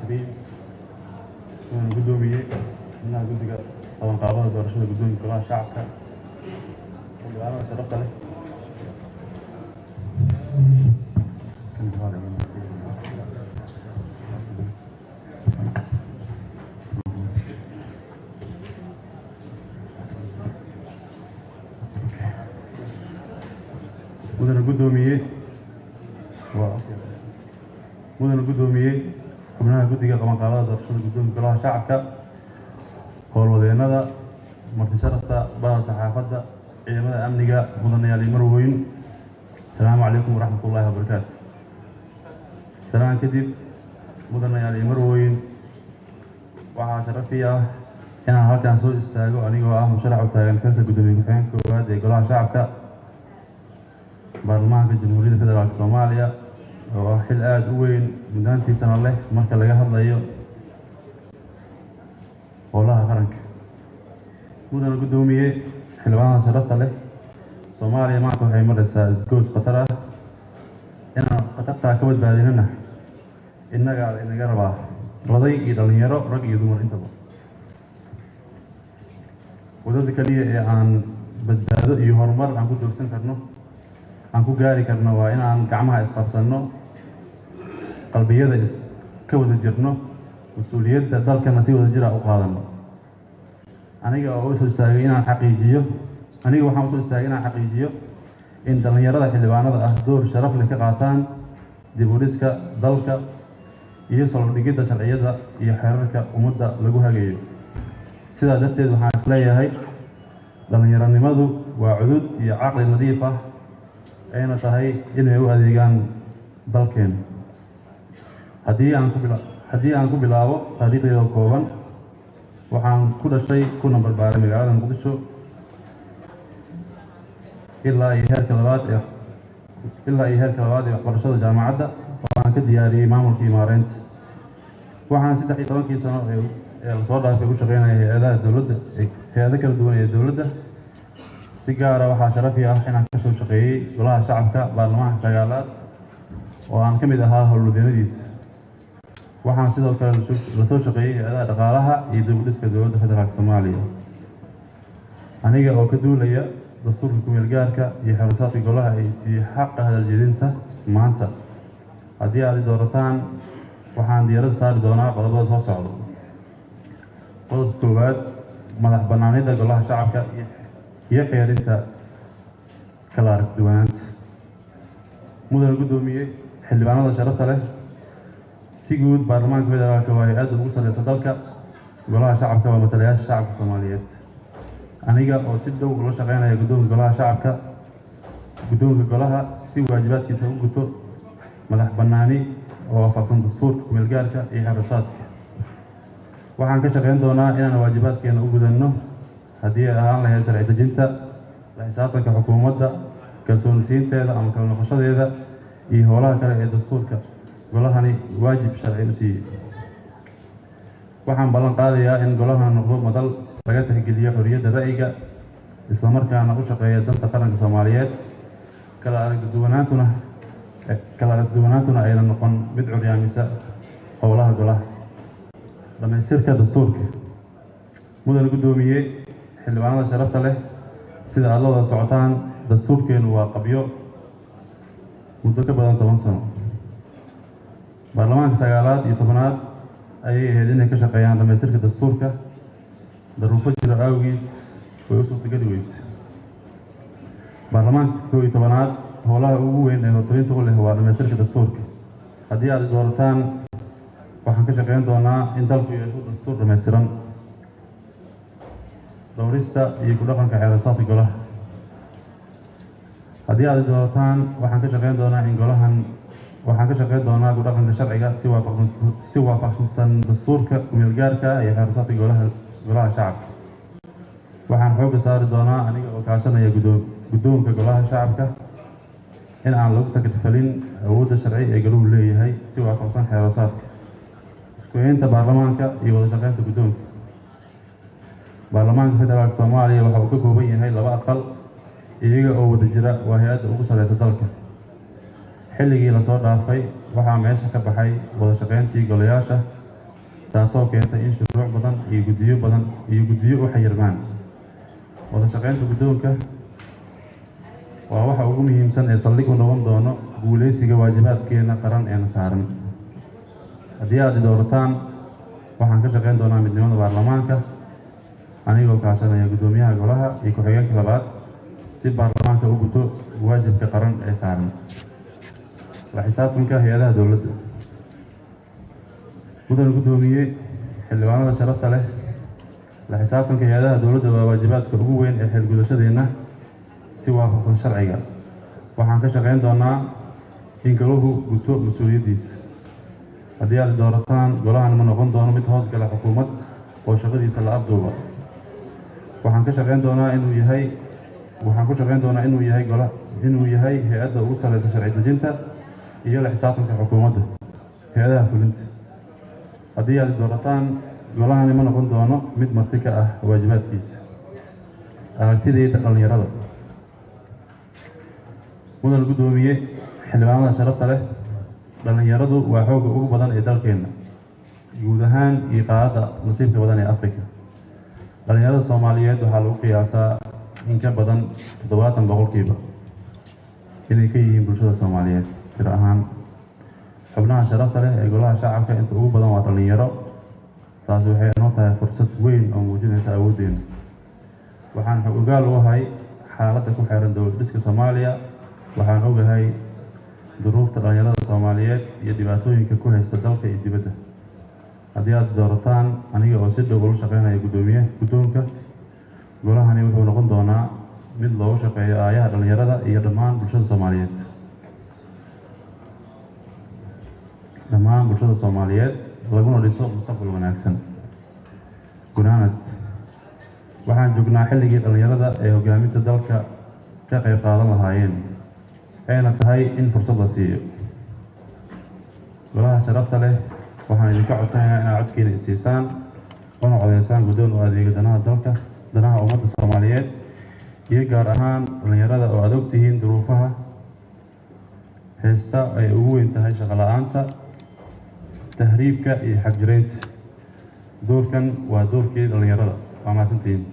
الكريم قدومي إنها قدقة طبعا قابلة برشلونة قدومي كلها شعبك وأنا شرفت له كنت هذا mudana gudoomiyey xubnaha guddiga qabanqaabada doorashada guddoonka golaha shacabka howlwadeennada marti sharafta bada saxaafadda ciidamada amniga mudanayaal iyo marweyn asalaamu calaykum waraxmatullaahi wabarakaatu salaan kadib mudanayaal iyo marweyn waxaa sharafii ah inaan halkan soo istaago anigoo ah musharax u taagan kanka guddoomiye ku-xigeenka koowaad ee golaha shacabka baarlamaanka jamhuuriyadda federaalka soomaaliya oo ah xil aada u weyn muddaantiisana leh marka laga hadlayo howlaha qaranka mudana guddoomiye xildhibaanada sharafta leh soomaaliya maanta waxay maraysaa isgoos khatar ah inaan khatartaa ka badbaadinana innaga inaga rabaa oday iyo dhallinyaro rag iyo dumar intaba wadada keliya ee aan badbaado iyo horumar aan ku doogsan karno aan ku gaari karno waa inaan gacmaha isqabsanno qalbiyada ka wada jirno mas-uuliyadda dalkana si wada jira u qaadano waxaan usoo istaagay inaan xaqiijiyo in dhallinyarada xildhibaanada ah door sharaf leh ka qaataan dib u dhiska dalka iyo saldhigidda sharciyada iyo xeerarka ummadda lagu hagayo sidaa darteed waxaan isleeyahay dhallinyaronimadu waa cudud iyo caqli nadiif ah ayna tahay inay u adeegaan dalkeena haddii aan ku bilaabo taariikhdeeda kooban waxaan ku dhashay kuna barbaaray magaalada muqdisho ilaa iyo heerka labaad ee waxbarashada jaamacadda oo aan ka diyaariyey maamulka iyo maareynta waxaan 13 sano ee lasoo dhaafay u shaqeynaya hay-ado kala duwan ee dowladda si gaara waxaa sharafi ah inaan ka soo shaqeeyey golaha shacabka baarlamaanka sagaalaad oo aan ka mid ahaa howlwadeennadiisa waxaan sidoo kale lasoo shaqeeyey hay-adaha dhaqaalaha iyo dib u dhiska dowladda federaalka soomaaliya aniga oo ka duulaya dastuurka ku-meelgaarka iyo xerusaadka golaha ay sii xaqa hadaljeedinta maanta haddii aad i doorataan waxaan diyaarada saari doonaa qodobada soo socda qodobka koowaad madax bannaanida golaha shacabka iyo xeerinta kala aragduwanaanta mudana guddoomiye xildhibaanada sharafta leh si guud baarlamaanka federaalka waa hay-adda ugu sarreysa dalka golaha shacabka waa matalayaasha shacabka soomaaliyeed aniga oo si dhow ula shaqeynaya guddoonka golaha shacabka guddoonka golaha si waajibaadkiisa u guto madax bannaani oo waafaqsan dastuurka ku-meelgaarka iyo xerusaadka waxaan ka shaqeyn doonaa inaan waajibaadkeena u gudanno haddii ay ahaan lahayd sharci dejinta la xisaabtanka xukuumadda kalsoonisiinteeda ama kala noqoshadeeda iyo howlaha kale ee dastuurka golahani waajib sharci u siiyey waxaan ballan qaadayaa in golahan noqdo madal laga tixgeliyo xorriyadda ra'yiga islamarkaana u shaqeeya danta qaranka soomaaliyeed kala aragduwanaantuna ayna noqon mid curyaamisa howlaha golaha dhamaystirka dastuurka mudana guddoomiye xildhibaanada sharafta leh sida aad la wada socotaan dastuurkeenu waa qabyo muddo ka badan 10 sano baarlamaanka sagaalaad iyo tobanaad ayay ahayd inay ka shaqeeyaan dhamaystirka dastuurka daruufo jiro awgiis way u suurtageli weyse baarlamaanka 11aad howlaha ugu weyn ee hortooyinta u leh waa dhamaystirka dastuurka haddii aad doorataan waxaan ka shaqeyn doonaa in dalku yeesho dastuur dhammaystiran dhowrista iyo ku dhaqanka xeerasaadka golaha haddii aad doorataan waxaan ka shaqeyn doonaa ku dhaqanka sharciga si waafaqsan dastuurka ku-meelgaarka iyo xeerasaadka golaha shacabka waxaan xoogga saari doonaa aniga oo kaashanaya guddoonka golaha shacabka in aan lagu takalifalin awoodda sharci ee goluhu leeyahay si waafaqsan xeerasaadka isku-haynta baarlamaanka iyo wada shaqeynta guddoonka baarlamaanka federaalka soomaaliya waxa uu ka kooban yahay 2 aqal iyaga oo wada jira waa hay-adda ugu sarreysa dalka xilligii lasoo dhaafay waxaa meesha ka baxay wada shaqeyntii golayaasha taasoo keentay in shuruuc badan iyo guddiyo u xayirmaan. wada shaqaynta guddoonka waa waxa ugu muhiimsan ee saldhig u noqon doono guuleysiga waajibaadkeena qaran ee na saaran. haddii aad i doorataan waxaan ka shaqayn doonaa midnimada baarlamaanka anigoo kaashanaya guddoomiyaha golaha iyo ku-xigeenka labaad si baarlamaanka u guto waajibka qaran ee saaran. la xisaabtanka hay-adaha dowladda. mudane guddoomiye xildhibaanada sharafta leh, la xisaabtanka hay-adaha dowladda waa waajibaadka ugu weyn ee xilgudashadeenna si waafaqsan sharciga. waxaan ka shaqayn doonaa in golahu guto mas-uuliyaddiisa. haddii aad doorataan golahan ma noqon doono mid hoos gala xukuumad oo shaqadiisa la afduuba. waxaan ku shaqayn doonaa inuu yahay hay-adda ugu sareysa sharci dejinta iyo la xisaabtanka xukuumadda hay-adaha fulinta. haddii aad doorataan golahani ma noqon doono mid marti ka ah waajibaadkiisa. aragtidayda dhallinyarada. mudane guddoomiye xildhibaanada sharafta leh, dhallinyaradu waa xoogga ugu badan ee dalkeenna guud ahaan iyo qaadada nasiibka badan ee Afrika. dhallinyarada Soomaaliyeed waxaa lagu qiyaasaa in ka badan 70% inay ka yihiin bulshada Soomaaliyeed tir ahaan. xubnaha sharafta leh ee golaha shacabka inta ugu badan waa dhallinyaro. taasi waxay noo tahay fursad weyn oo muujinaysa awooddeena. waxaan ogaal u ahay xaaladda ku xiran dowlad dhiska Soomaaliya. waxaan ogahay duruufta dhallinyarada Soomaaliyeed iyo dhibaatooyinka ku haysta dalka iyo dibadda. haddii aad doorataan aniga oo si dhow ula shaqeynaya guddoonka golahani wuxuu noqon doonaa mid loogu shaqeeyo aayaha dhallinyarada iyo dhammaan bulshada Soomaaliyeed laguna dhiso mustaqbal wanaagsan. gunaanad. waxaan joognaa xilligii dhallinyarada ee hogaaminta dalka ka qayb qaadan lahaayeen ayna tahay in fursad la siiyo. golaha sharafta leh, waxaan idinka codsanayaa inaad codkiina isiisaan una codeysaan guddoon u adeega danaha dalka, danaha ummadda Soomaaliyeed iyo gaar ahaan dhallinyarada oo aad ogtihiin duruufaha heesta ay ugu weyn tahay shaqo la'aanta, tahriibka iyo xagjiraynta. doorkan waa doorkii dhallinyarada. waa mahadsantihiin.